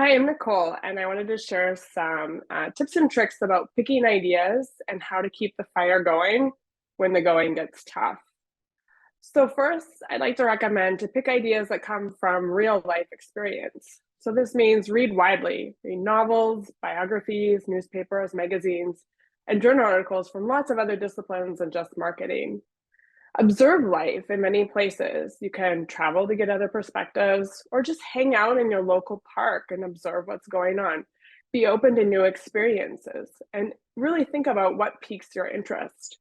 Hi, I'm Nicole, and I wanted to share some tips and tricks about picking ideas and how to keep the fire going when the going gets tough. So first, I'd like to recommend to pick ideas that come from real life experience. So this means read widely, read novels, biographies, newspapers, magazines, and journal articles from lots of other disciplines than just marketing. Observe life in many places. You can travel to get other perspectives or just hang out in your local park and observe what's going on. Be open to new experiences and really think about what piques your interest.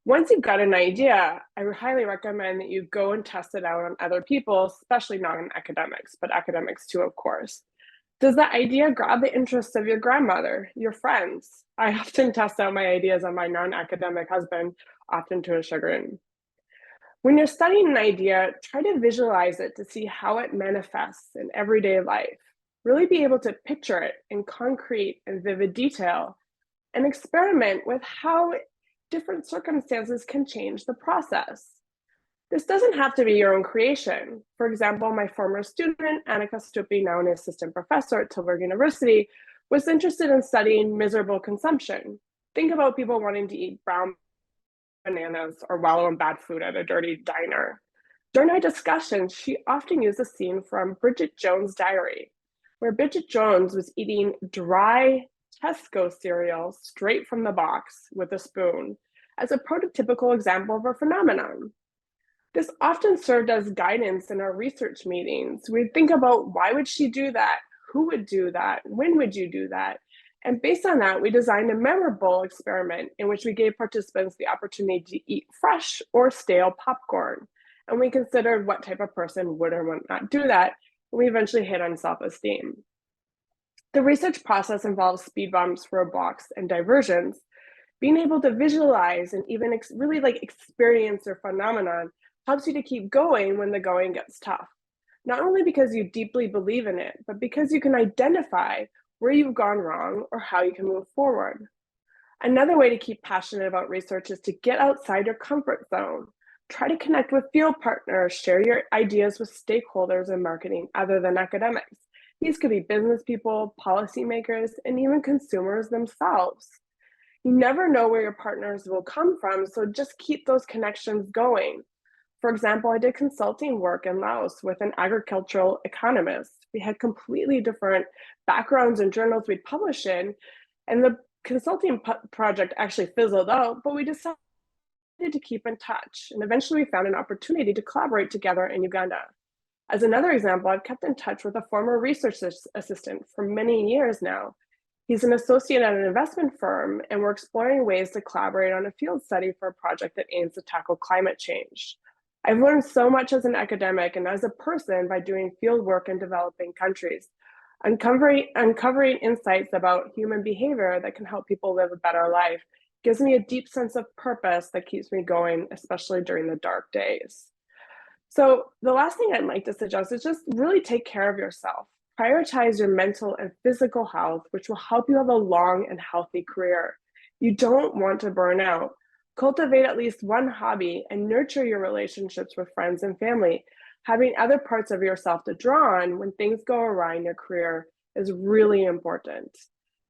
Once you've got an idea, I would highly recommend that you go and test it out on other people, especially not on academics, but academics too, of course. Does that idea grab the interest of your grandmother, your friends? I often test out my ideas on my non-academic husband, often to his chagrin. When you're studying an idea, try to visualize it to see how it manifests in everyday life. Really be able to picture it in concrete and vivid detail and experiment with how different circumstances can change the process. This doesn't have to be your own creation. For example, my former student, Annika Stupi, now an assistant professor at Tilburg University, was interested in studying miserable consumption. Think about people wanting to eat brown bananas or wallow in bad food at a dirty diner. During our discussions, she often used a scene from Bridget Jones' Diary, where Bridget Jones was eating dry Tesco cereal straight from the box with a spoon as a prototypical example of a phenomenon. This often served as guidance in our research meetings. We'd think about why would she do that? Who would do that? When would you do that? And based on that, we designed a memorable experiment in which we gave participants the opportunity to eat fresh or stale popcorn. And we considered what type of person would or would not do that. And we eventually hit on self-esteem. The research process involves speed bumps, roadblocks, and diversions. Being able to visualize and even really experience their phenomenon helps you to keep going when the going gets tough. Not only because you deeply believe in it, but because you can identify where you've gone wrong or how you can move forward. Another way to keep passionate about research is to get outside your comfort zone. Try to connect with field partners, share your ideas with stakeholders in marketing other than academics. These could be business people, policymakers, and even consumers themselves. You never know where your partners will come from, so just keep those connections going. For example, I did consulting work in Laos with an agricultural economist. We had completely different backgrounds and journals we'd publish in, and the consulting project actually fizzled out, but we decided to keep in touch. And eventually we found an opportunity to collaborate together in Uganda. As another example, I've kept in touch with a former research assistant for many years now. He's an associate at an investment firm, and we're exploring ways to collaborate on a field study for a project that aims to tackle climate change. I've learned so much as an academic and as a person by doing field work in developing countries, uncovering insights about human behavior that can help people live a better life. Gives me a deep sense of purpose that keeps me going, especially during the dark days. So the last thing I'd like to suggest is just really take care of yourself. Prioritize your mental and physical health, which will help you have a long and healthy career. You don't want to burn out. Cultivate at least one hobby and nurture your relationships with friends and family. Having other parts of yourself to draw on when things go awry in your career is really important.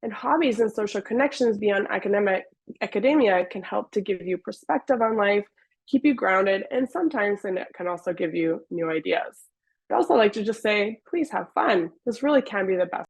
And hobbies and social connections beyond academia can help to give you perspective on life, keep you grounded, and sometimes then it can also give you new ideas. I'd also like to just say, please have fun. This really can be the best